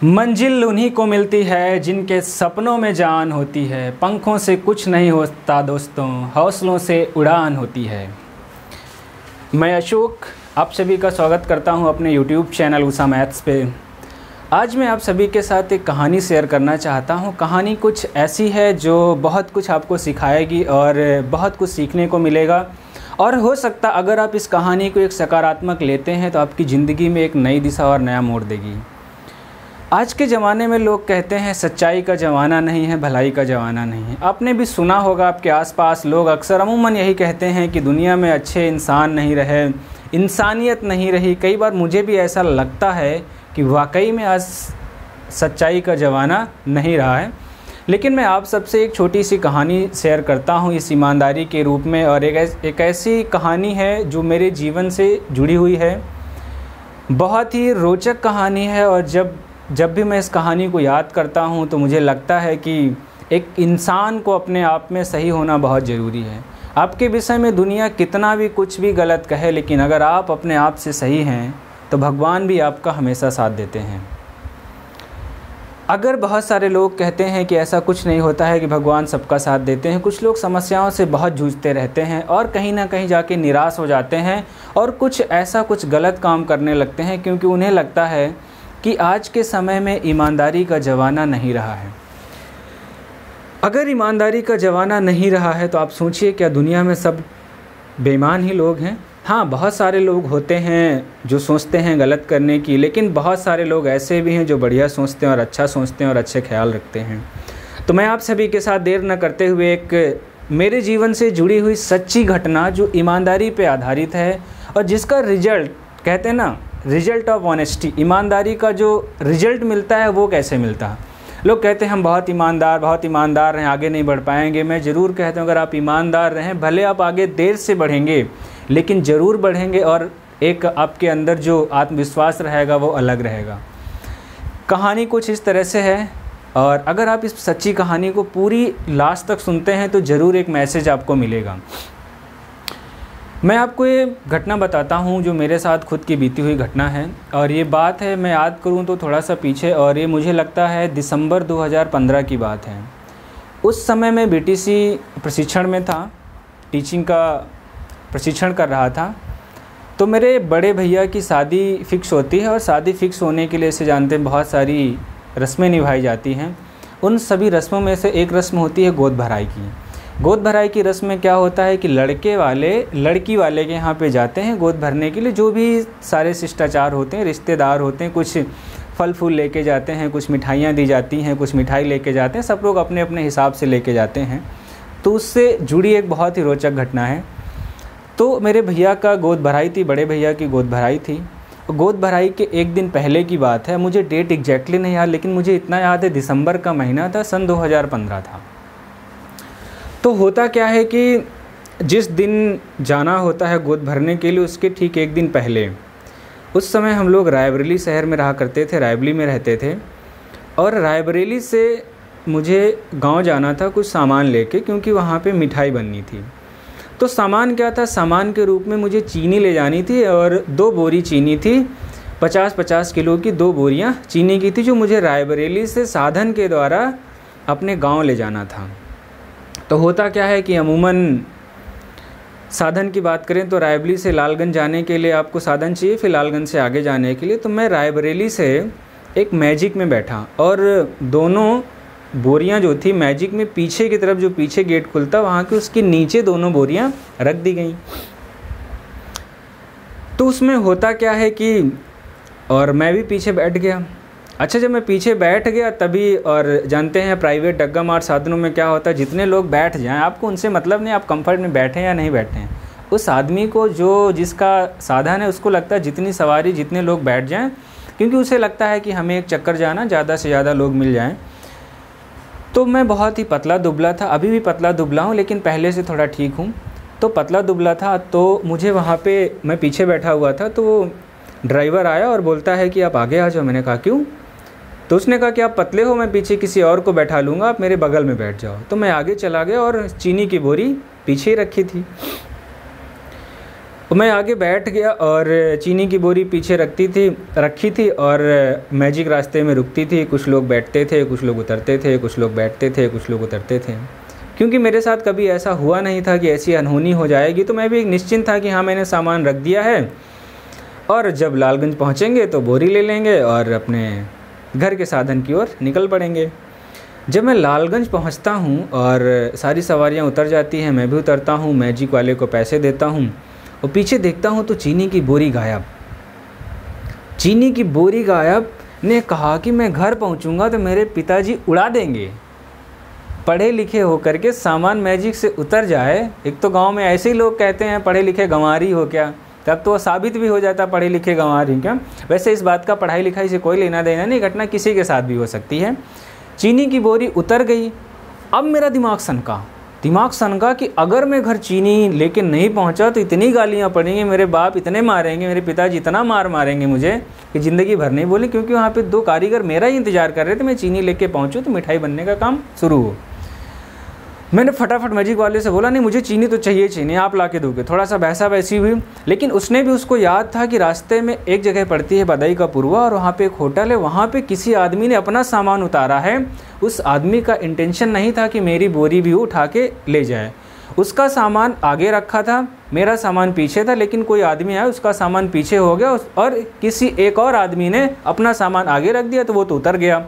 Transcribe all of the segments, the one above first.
मंजिल उन्हीं को मिलती है जिनके सपनों में जान होती है। पंखों से कुछ नहीं होता दोस्तों, हौसलों से उड़ान होती है। मैं अशोक आप सभी का स्वागत करता हूं अपने YouTube चैनल उषा मैथ्स पे। आज मैं आप सभी के साथ एक कहानी शेयर करना चाहता हूं। कहानी कुछ ऐसी है जो बहुत कुछ आपको सिखाएगी और बहुत कुछ सीखने को मिलेगा। और हो सकता अगर आप इस कहानी को एक सकारात्मक लेते हैं तो आपकी ज़िंदगी में एक नई दिशा और नया मोड़ देगी। आज के ज़माने में लोग कहते हैं सच्चाई का ज़माना नहीं है, भलाई का ज़माना नहीं है। आपने भी सुना होगा, आपके आसपास लोग अक्सर अमूमन यही कहते हैं कि दुनिया में अच्छे इंसान नहीं रहे, इंसानियत नहीं रही। कई बार मुझे भी ऐसा लगता है कि वाकई में आज सच्चाई का ज़माना नहीं रहा है। लेकिन मैं आप सबसे एक छोटी सी कहानी शेयर करता हूँ इस ईमानदारी के रूप में। और एक ऐसी कहानी है जो मेरे जीवन से जुड़ी हुई है। बहुत ही रोचक कहानी है और जब भी मैं इस कहानी को याद करता हूँ तो मुझे लगता है कि एक इंसान को अपने आप में सही होना बहुत ज़रूरी है। आपके विषय में दुनिया कितना भी कुछ भी गलत कहे, लेकिन अगर आप अपने आप से सही हैं तो भगवान भी आपका हमेशा साथ देते हैं। अगर बहुत सारे लोग कहते हैं कि ऐसा कुछ नहीं होता है कि भगवान सबका साथ देते हैं, कुछ लोग समस्याओं से बहुत जूझते रहते हैं और कहीं ना कहीं जाके निराश हो जाते हैं और कुछ गलत काम करने लगते हैं, क्योंकि उन्हें लगता है कि आज के समय में ईमानदारी का ज़माना नहीं रहा है। अगर ईमानदारी का ज़माना नहीं रहा है तो आप सोचिए, क्या दुनिया में सब बेईमान ही लोग हैं? हाँ, बहुत सारे लोग होते हैं जो सोचते हैं गलत करने की, लेकिन बहुत सारे लोग ऐसे भी हैं जो बढ़िया सोचते हैं और अच्छा सोचते हैं और अच्छे ख्याल रखते हैं। तो मैं आप सभी के साथ देर न करते हुए एक मेरे जीवन से जुड़ी हुई सच्ची घटना जो ईमानदारी पे आधारित है और जिसका रिजल्ट, कहते हैं ना, रिजल्ट ऑफ ऑनेस्टी, ईमानदारी का जो रिजल्ट मिलता है वो कैसे मिलता है। लोग कहते हैं हम बहुत ईमानदार हैं, आगे नहीं बढ़ पाएंगे। मैं ज़रूर कहता हूँ अगर आप ईमानदार रहें, भले आप आगे देर से बढ़ेंगे लेकिन ज़रूर बढ़ेंगे और एक आपके अंदर जो आत्मविश्वास रहेगा वो अलग रहेगा। कहानी कुछ इस तरह से है और अगर आप इस सच्ची कहानी को पूरी लास्ट तक सुनते हैं तो ज़रूर एक मैसेज आपको मिलेगा। मैं आपको ये घटना बताता हूँ जो मेरे साथ खुद की बीती हुई घटना है। और ये बात है, मैं याद करूँ तो थोड़ा सा पीछे, और ये मुझे लगता है दिसंबर 2015 की बात है। उस समय मैं बीटीसी प्रशिक्षण में था, टीचिंग का प्रशिक्षण कर रहा था। तो मेरे बड़े भैया की शादी फ़िक्स होती है और शादी फ़िक्स होने के लिए से जानते हैं बहुत सारी रस्में निभाई जाती हैं। उन सभी रस्मों में से एक रस्म होती है गोद भराई की। गोद भराई की रस्म में क्या होता है कि लड़के वाले लड़की वाले के यहाँ पे जाते हैं गोद भरने के लिए। जो भी सारे शिष्टाचार होते हैं, रिश्तेदार होते हैं, कुछ फल फूल लेके जाते हैं, कुछ मिठाइयाँ दी जाती हैं, कुछ मिठाई लेके जाते हैं, सब लोग अपने अपने हिसाब से लेके जाते हैं। तो उससे जुड़ी एक बहुत ही रोचक घटना है। तो मेरे भैया का गोद भराई थी, बड़े भैया की गोद भराई थी। गोद भराई के एक दिन पहले की बात है, मुझे डेट एग्जैक्टली नहीं याद, लेकिन मुझे इतना याद है दिसंबर का महीना था, सन 2015 था। तो होता क्या है कि जिस दिन जाना होता है गोद भरने के लिए उसके ठीक एक दिन पहले, उस समय हम लोग रायबरेली शहर में रहा करते थे, रायबरेली में रहते थे। और रायबरेली से मुझे गांव जाना था कुछ सामान लेके, क्योंकि वहाँ पे मिठाई बननी थी। तो सामान क्या था, सामान के रूप में मुझे चीनी ले जानी थी और 2 बोरी चीनी थी, 50-50 किलो की 2 बोरियाँ चीनी की थी, जो मुझे रायबरेली से साधन के द्वारा अपने गाँव ले जाना था। तो होता क्या है कि अमूमन साधन की बात करें तो रायबरेली से लालगंज जाने के लिए आपको साधन चाहिए, फिर लालगंज से आगे जाने के लिए। तो मैं रायबरेली से एक मैजिक में बैठा और दोनों बोरियां जो थी मैजिक में पीछे की तरफ, जो पीछे गेट खुलता वहाँ के उसके नीचे दोनों बोरियां रख दी गई। तो उसमें होता क्या है कि, और मैं भी पीछे बैठ गया। अच्छा, जब मैं पीछे बैठ गया तभी, और जानते हैं प्राइवेट डग्गा मार साधनों में क्या होता है, जितने लोग बैठ जाएं आपको उनसे मतलब नहीं, आप कंफर्ट में बैठें या नहीं बैठें। उस आदमी को, जो जिसका साधन है, उसको लगता है जितनी सवारी, जितने लोग बैठ जाएं, क्योंकि उसे लगता है कि हमें एक चक्कर जाना, ज़्यादा से ज़्यादा लोग मिल जाएँ। तो मैं बहुत ही पतला दुबला था, अभी भी पतला दुबला हूँ, लेकिन पहले से थोड़ा ठीक हूँ। तो पतला दुबला था, तो मुझे वहाँ पे, मैं पीछे बैठा हुआ था, तो ड्राइवर आया और बोलता है कि आप आगे आ जाओ। मैंने कहा क्यों? तो उसने कहा कि आप पतले हो, मैं पीछे किसी और को बैठा लूँगा, आप मेरे बगल में बैठ जाओ। तो मैं आगे चला गया और चीनी की बोरी पीछे ही रखी थी। मैं आगे बैठ गया और चीनी की बोरी पीछे रखी थी और मैजिक रास्ते में रुकती थी। कुछ लोग बैठते थे, कुछ लोग उतरते थे, कुछ लोग बैठते थे, कुछ लोग उतरते थे। क्योंकि मेरे साथ कभी ऐसा हुआ नहीं था कि ऐसी अनहोनी हो जाएगी, तो मैं भी एक निश्चिंत था कि हाँ, मैंने सामान रख दिया है और जब लालगंज पहुँचेंगे तो बोरी ले लेंगे और अपने घर के साधन की ओर निकल पड़ेंगे। जब मैं लालगंज पहुँचता हूँ और सारी सवारियाँ उतर जाती हैं, मैं भी उतरता हूँ, मैजिक वाले को पैसे देता हूँ और पीछे देखता हूँ तो चीनी की बोरी गायब। चीनी की बोरी गायब ने कहा कि मैं घर पहुँचूँगा तो मेरे पिताजी उड़ा देंगे। पढ़े लिखे होकर के सामान मैजिक से उतर जाए, एक तो गांव में ऐसे ही लोग कहते हैं पढ़े लिखे गंवारी हो क्या, तब तो साबित भी हो जाता पढ़े लिखे गंवारी क्या। वैसे इस बात का पढ़ाई लिखाई से कोई लेना देना नहीं, घटना किसी के साथ भी हो सकती है। चीनी की बोरी उतर गई। अब मेरा दिमाग सनका कि अगर मैं घर चीनी लेके नहीं पहुंचा तो इतनी गालियां पड़ेंगी, मेरे बाप इतने मारेंगे, मेरे पिताजी इतना मारेंगे मुझे कि ज़िंदगी भर नहीं बोली। क्योंकि वहाँ पे 2 कारीगर मेरा ही इंतज़ार कर रहे थे, मैं चीनी लेके पहुँचूँ तो मिठाई बनने का काम शुरू हो। मैंने फटाफट मैजिक वाले से बोला, नहीं मुझे चीनी तो चाहिए, चीनी आप ला के दोगे। थोड़ा सा बहसा बहसी हुई, लेकिन उसने भी, उसको याद था कि रास्ते में एक जगह पड़ती है बदाई का पुरवा और वहाँ पे एक होटल है, वहाँ पे किसी आदमी ने अपना सामान उतारा है। उस आदमी का इंटेंशन नहीं था कि मेरी बोरी भी उठा के ले जाए। उसका सामान आगे रखा था, मेरा सामान पीछे था, लेकिन कोई आदमी आया, उसका सामान पीछे हो गया और किसी एक और आदमी ने अपना सामान आगे रख दिया, तो वो तो उतर गया।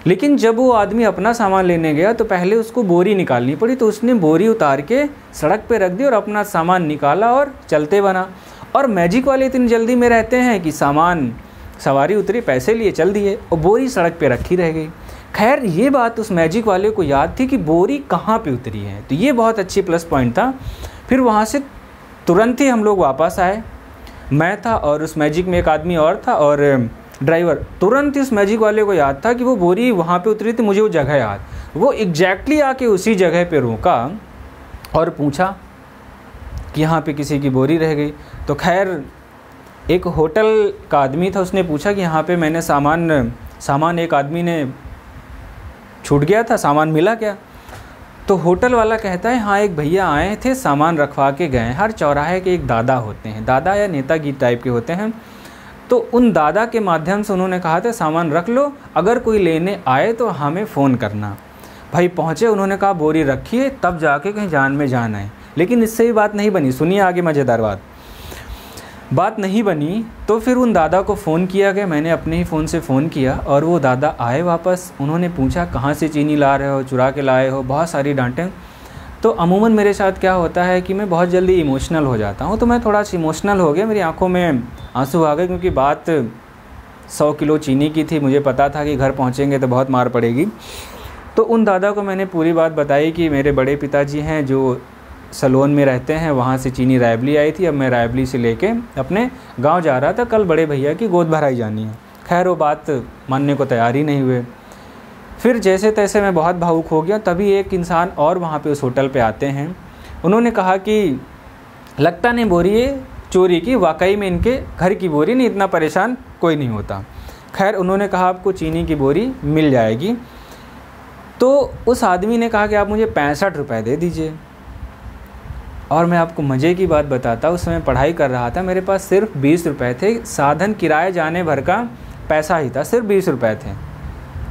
लेकिन जब वो आदमी अपना सामान लेने गया तो पहले उसको बोरी निकालनी पड़ी, तो उसने बोरी उतार के सड़क पे रख दी और अपना सामान निकाला और चलते बना। और मैजिक वाले इतनी जल्दी में रहते हैं कि सामान, सवारी उतरी, पैसे लिए, चल दिए और बोरी सड़क पे रखी रह गई। खैर ये बात उस मैजिक वाले को याद थी कि बोरी कहाँ पे उतरी है, तो ये बहुत अच्छी प्लस पॉइंट था। फिर वहाँ से तुरंत ही हम लोग वापस आए, मैं था और उस मैजिक में एक आदमी और था और ड्राइवर। तुरंत ही उस मैजिक वाले को याद था कि वो बोरी वहाँ पे उतरी थी, मुझे वो जगह याद। वो एग्जैक्टली आके उसी जगह पे रोका और पूछा कि यहाँ पे किसी की बोरी रह गई। तो खैर एक होटल का आदमी था, उसने पूछा कि यहाँ पे मैंने सामान एक आदमी ने छूट गया था, सामान मिला क्या? तो होटल वाला कहता है हाँ, एक भैया आए थे, सामान रखवा के गए। हर चौराहे के एक दादा होते हैं, दादा या नेताजी टाइप के होते हैं, तो उन दादा के माध्यम से उन्होंने कहा था सामान रख लो, अगर कोई लेने आए तो हमें फ़ोन करना। भाई पहुँचे, उन्होंने कहा बोरी रखिए, तब जाके कहीं जान में जान आए। लेकिन इससे भी बात नहीं बनी, सुनिए आगे मज़ेदार बात नहीं बनी। तो फिर उन दादा को फ़ोन किया गया, मैंने अपने ही फ़ोन से फ़ोन किया और वो दादा आए वापस। उन्होंने पूछा कहाँ से चीनी ला रहे हो, चुरा के लाए हो, बहुत सारी डांटें। तो अमूमन मेरे साथ क्या होता है कि मैं बहुत जल्दी इमोशनल हो जाता हूँ, तो मैं थोड़ा सा इमोशनल हो गया, मेरी आंखों में आंसू आ गए, क्योंकि बात 100 किलो चीनी की थी। मुझे पता था कि घर पहुँचेंगे तो बहुत मार पड़ेगी। तो उन दादा को मैंने पूरी बात बताई कि मेरे बड़े पिताजी हैं जो सलोन में रहते हैं, वहाँ से चीनी रायबली आई थी, अब मैं रायबली से लेके अपने गांव जा रहा था, कल बड़े भैया की गोद भराई जानी है। खैर वो बात मानने को तैयार ही नहीं हुए। फिर जैसे तैसे मैं बहुत भावुक हो गया। तभी एक इंसान और वहाँ पे उस होटल पे आते हैं, उन्होंने कहा कि लगता नहीं बोरी है चोरी की, वाकई में इनके घर की बोरी नहीं, इतना परेशान कोई नहीं होता। खैर उन्होंने कहा आपको चीनी की बोरी मिल जाएगी। तो उस आदमी ने कहा कि आप मुझे 65 रुपये दे दीजिए। और मैं आपको मज़े की बात बताता, उस समय पढ़ाई कर रहा था, मेरे पास सिर्फ 20 रुपये थे, साधन किराए जाने भर का पैसा ही था, सिर्फ 20 रुपये थे।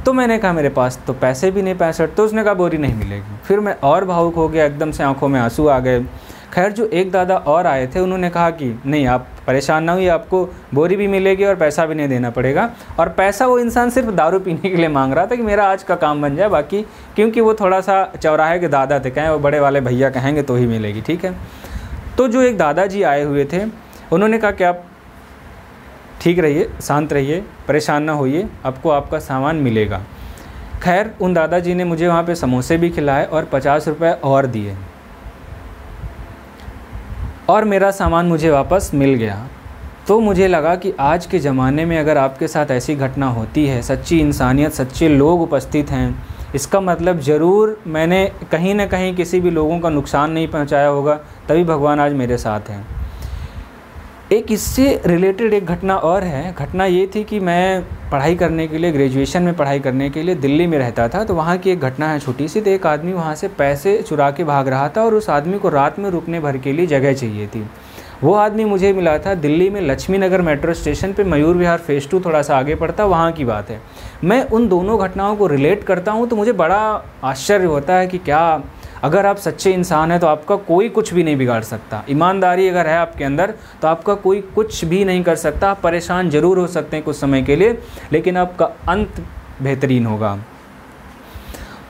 तो मैंने कहा मेरे पास तो पैसे भी नहीं 65, तो उसने कहा बोरी नहीं मिलेगी। फिर मैं और भावुक हो गया, एकदम से आंखों में आंसू आ गए। खैर जो एक दादा और आए थे, उन्होंने कहा कि नहीं आप परेशान ना हुई, आपको बोरी भी मिलेगी और पैसा भी नहीं देना पड़ेगा। और पैसा वो इंसान सिर्फ दारू पीने के लिए मांग रहा था कि मेरा आज का काम बन जाए, बाकी क्योंकि वो थोड़ा सा चौराहे के दादा थे, कहें वो बड़े वाले भैया कहेंगे तो ही मिलेगी, ठीक है। तो जो एक दादाजी आए हुए थे, उन्होंने कहा कि आप ठीक रहिए, शांत रहिए, परेशान ना होइए, आपको आपका सामान मिलेगा। खैर उन दादाजी ने मुझे वहाँ पे समोसे भी खिलाए और 50 रुपये और दिए और मेरा सामान मुझे वापस मिल गया। तो मुझे लगा कि आज के ज़माने में अगर आपके साथ ऐसी घटना होती है, सच्ची इंसानियत, सच्चे लोग उपस्थित हैं, इसका मतलब ज़रूर मैंने कहीं ना कहीं किसी भी लोगों का नुकसान नहीं पहुंचाया होगा, तभी भगवान आज मेरे साथ हैं। एक इससे रिलेटेड एक घटना और है। घटना ये थी कि मैं पढ़ाई करने के लिए, ग्रेजुएशन में पढ़ाई करने के लिए दिल्ली में रहता था। तो वहाँ की एक घटना है छोटी सी। तो एक आदमी वहाँ से पैसे चुरा के भाग रहा था और उस आदमी को रात में रुकने भर के लिए जगह चाहिए थी। वो आदमी मुझे मिला था दिल्ली में लक्ष्मी नगर मेट्रो स्टेशन पे, मयूर विहार फेज़ 2 थोड़ा सा आगे पड़ता, वहाँ की बात है। मैं उन दोनों घटनाओं को रिलेट करता हूँ तो मुझे बड़ा आश्चर्य होता है कि क्या अगर आप सच्चे इंसान हैं तो आपका कोई कुछ भी नहीं बिगाड़ सकता। ईमानदारी अगर है आपके अंदर तो आपका कोई कुछ भी नहीं कर सकता। आप परेशान ज़रूर हो सकते हैं कुछ समय के लिए, लेकिन आपका अंत बेहतरीन होगा।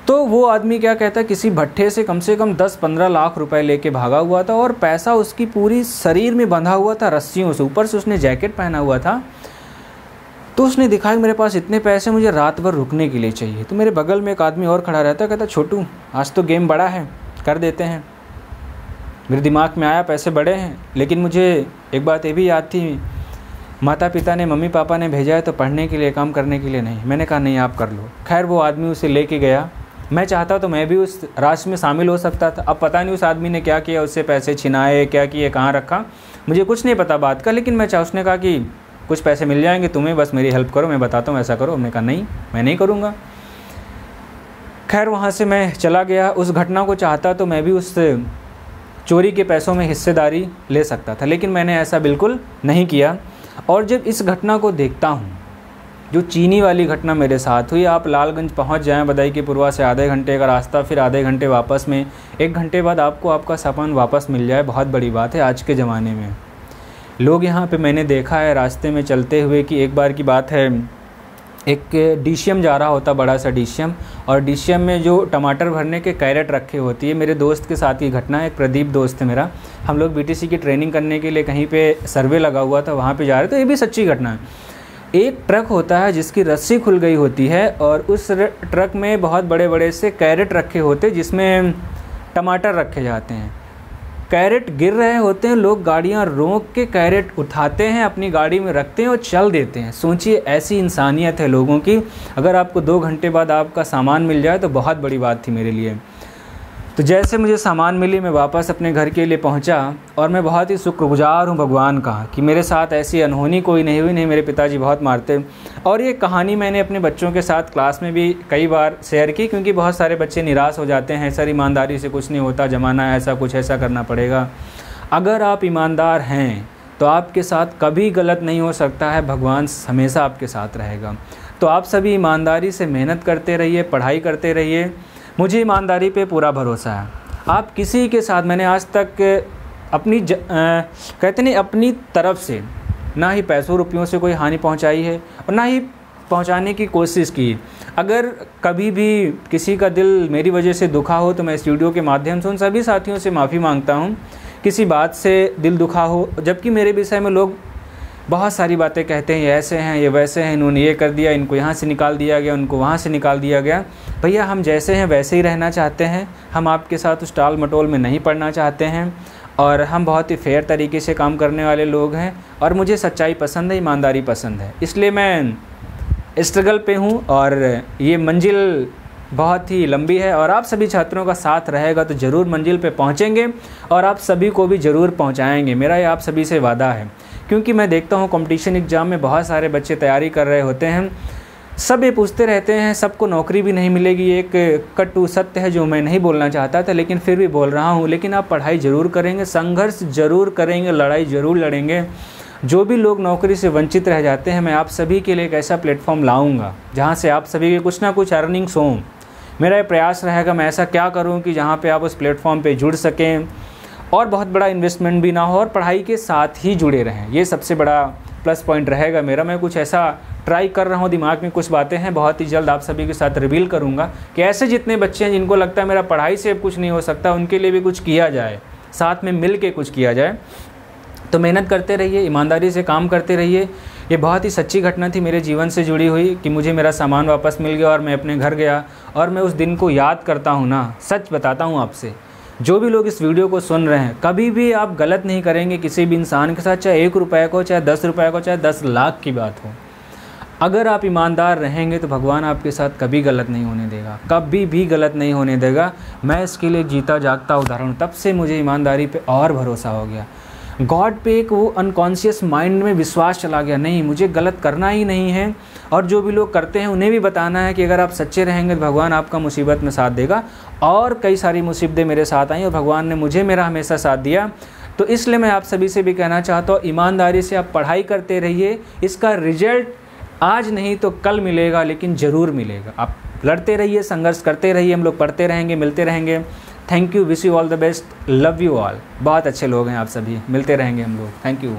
तो वो आदमी क्या कहता, किसी भट्ठे से कम 10-15 लाख रुपए लेके भागा हुआ था और पैसा उसकी पूरी शरीर में बंधा हुआ था रस्सियों से, ऊपर से उसने जैकेट पहना हुआ था। तो उसने दिखाया मेरे पास इतने पैसे, मुझे रात भर रुकने के लिए चाहिए। तो मेरे बगल में एक आदमी और खड़ा रहता, कहता छोटू आज तो गेम बड़ा है, कर देते हैं। मेरे दिमाग में आया पैसे बड़े हैं, लेकिन मुझे एक बात ये भी याद थी, माता पिता ने, मम्मी पापा ने भेजा है तो पढ़ने के लिए, काम करने के लिए नहीं। मैंने कहा नहीं आप कर लो। खैर वो आदमी उसे लेके गया। मैं चाहता तो मैं भी उस राशि में शामिल हो सकता था। अब पता नहीं उस आदमी ने क्या किया, उससे पैसे छिनाए, क्या किए, कहाँ रखा, मुझे कुछ नहीं पता बात का। लेकिन उसने कहा कि कुछ पैसे मिल जाएंगे तुम्हें, बस मेरी हेल्प करो, मैं बताता हूँ ऐसा करो। हमने कहा नहीं, मैं नहीं करूँगा। खैर वहाँ से मैं चला गया। उस घटना को चाहता तो मैं भी उस चोरी के पैसों में हिस्सेदारी ले सकता था, लेकिन मैंने ऐसा बिल्कुल नहीं किया। और जब इस घटना को देखता हूँ, जो चीनी वाली घटना मेरे साथ हुई, आप लालगंज पहुँच जाएँ बदाई की पुरवा से आधे घंटे का रास्ता, फिर आधे घंटे वापस में, 1 घंटे बाद आपको आपका सामान वापस मिल जाए, बहुत बड़ी बात है आज के ज़माने में। लोग यहाँ पे मैंने देखा है रास्ते में चलते हुए कि एक बार की बात है, एक डीसीएम जा रहा होता, बड़ा सा डीसीएम, और डीसीएम में जो टमाटर भरने के कैरेट रखे होती है। मेरे दोस्त के साथ की घटना है, एक प्रदीप दोस्त है मेरा, हम लोग बीटीसी की ट्रेनिंग करने के लिए कहीं पे सर्वे लगा हुआ था, वहाँ पे जा रहे थे। ये भी सच्ची घटना है। एक ट्रक होता है जिसकी रस्सी खुल गई होती है और उस ट्रक में बहुत बड़े बड़े से कैरेट रखे होते हैं जिसमें टमाटर रखे जाते हैं। कैरेट गिर रहे होते हैं, लोग गाड़ियां रोक के कैरेट उठाते हैं, अपनी गाड़ी में रखते हैं और चल देते हैं। सोचिए ऐसी इंसानियत है लोगों की। अगर आपको 2 घंटे बाद आपका सामान मिल जाए तो बहुत बड़ी बात थी मेरे लिए। तो जैसे मुझे सामान मिली, मैं वापस अपने घर के लिए पहुंचा और मैं बहुत ही शुक्रगुजार हूं भगवान का कि मेरे साथ ऐसी अनहोनी कोई नहीं हुई। नहीं, मेरे पिताजी बहुत मारते। और ये कहानी मैंने अपने बच्चों के साथ क्लास में भी कई बार शेयर की, क्योंकि बहुत सारे बच्चे निराश हो जाते हैं, सर ईमानदारी से कुछ नहीं होता, ज़माना ऐसा, कुछ ऐसा करना पड़ेगा। अगर आप ईमानदार हैं तो आपके साथ कभी गलत नहीं हो सकता है, भगवान हमेशा आपके साथ रहेगा। तो आप सभी ईमानदारी से मेहनत करते रहिए, पढ़ाई करते रहिए। मुझे ईमानदारी पे पूरा भरोसा है। आप किसी के साथ, मैंने आज तक अपनी कहते नहीं अपनी तरफ से ना ही पैसों रुपयों से कोई हानि पहुंचाई है और ना ही पहुंचाने की कोशिश की। अगर कभी भी किसी का दिल मेरी वजह से दुखा हो तो मैं इस वीडियो के माध्यम से उन सभी साथियों से माफ़ी मांगता हूं, किसी बात से दिल दुखा हो। जबकि मेरे विषय में लोग बहुत सारी बातें कहते हैं, ये ऐसे हैं, ये वैसे हैं, इन्होंने ये कर दिया, इनको यहाँ से निकाल दिया गया, उनको वहाँ से निकाल दिया गया। भैया हम जैसे हैं वैसे ही रहना चाहते हैं। हम आपके साथ उस टाल मटोल में नहीं पड़ना चाहते हैं और हम बहुत ही फेयर तरीके से काम करने वाले लोग हैं। और मुझे सच्चाई पसंद है, ईमानदारी पसंद है, इसलिए मैं स्ट्रगल पे हूँ और ये मंजिल बहुत ही लंबी है। और आप सभी छात्रों का साथ रहेगा तो ज़रूर मंजिल पे पहुँचेंगे और आप सभी को भी ज़रूर पहुँचाएँगे, मेरा ये आप सभी से वादा है। क्योंकि मैं देखता हूँ कंपटीशन एग्ज़ाम में बहुत सारे बच्चे तैयारी कर रहे होते हैं, सब ये पूछते रहते हैं सबको नौकरी भी नहीं मिलेगी। एक कटु सत्य है जो मैं नहीं बोलना चाहता था, लेकिन फिर भी बोल रहा हूँ। लेकिन आप पढ़ाई ज़रूर करेंगे, संघर्ष ज़रूर करेंगे, लड़ाई ज़रूर लड़ेंगे। जो भी लोग नौकरी से वंचित रह जाते हैं, मैं आप सभी के लिए एक ऐसा प्लेटफॉर्म लाऊंगा जहाँ से आप सभी के कुछ ना कुछ अर्निंग्स हों। मेरा ये प्रयास रहेगा, मैं ऐसा क्या करूँ कि जहाँ पर आप उस प्लेटफॉर्म पर जुड़ सकें और बहुत बड़ा इन्वेस्टमेंट भी ना हो और पढ़ाई के साथ ही जुड़े रहें। ये सबसे बड़ा प्लस पॉइंट रहेगा मेरा। मैं कुछ ऐसा ट्राई कर रहा हूँ, दिमाग में कुछ बातें हैं, बहुत ही जल्द आप सभी के साथ रिवील करूँगा कि ऐसे जितने बच्चे हैं जिनको लगता है मेरा पढ़ाई से अब कुछ नहीं हो सकता, उनके लिए भी कुछ किया जाए, साथ में मिल के कुछ किया जाए। तो मेहनत करते रहिए, ईमानदारी से काम करते रहिए। ये बहुत ही सच्ची घटना थी मेरे जीवन से जुड़ी हुई कि मुझे मेरा सामान वापस मिल गया और मैं अपने घर गया और मैं उस दिन को याद करता हूँ ना। सच बताता हूँ आपसे, जो भी लोग इस वीडियो को सुन रहे हैं, कभी भी आप गलत नहीं करेंगे किसी भी इंसान के साथ, चाहे 1 रुपये को, चाहे 10 रुपये को, चाहे 10 लाख की बात हो। अगर आप ईमानदार रहेंगे तो भगवान आपके साथ कभी गलत नहीं होने देगा, कभी भी गलत नहीं होने देगा। मैं इसके लिए जीता जागता उदाहरण। तब से मुझे ईमानदारी पे और भरोसा हो गया। गॉड पे एक वो अनकॉन्शियस माइंड में विश्वास चला गया, नहीं मुझे गलत करना ही नहीं है। और जो भी लोग करते हैं उन्हें भी बताना है कि अगर आप सच्चे रहेंगे तो भगवान आपका मुसीबत में साथ देगा। और कई सारी मुसीबतें मेरे साथ आई और भगवान ने मुझे मेरा हमेशा साथ दिया। तो इसलिए मैं आप सभी से भी कहना चाहता हूँ, ईमानदारी से आप पढ़ाई करते रहिए। इसका रिजल्ट आज नहीं तो कल मिलेगा, लेकिन ज़रूर मिलेगा। आप लड़ते रहिए, संघर्ष करते रहिए, हम लोग पढ़ते रहेंगे, मिलते रहेंगे। Thank you, wish you all the best, love you all. बहुत अच्छे लोग हैं आप सभी, मिलते रहेंगे हम लोग। Thank you.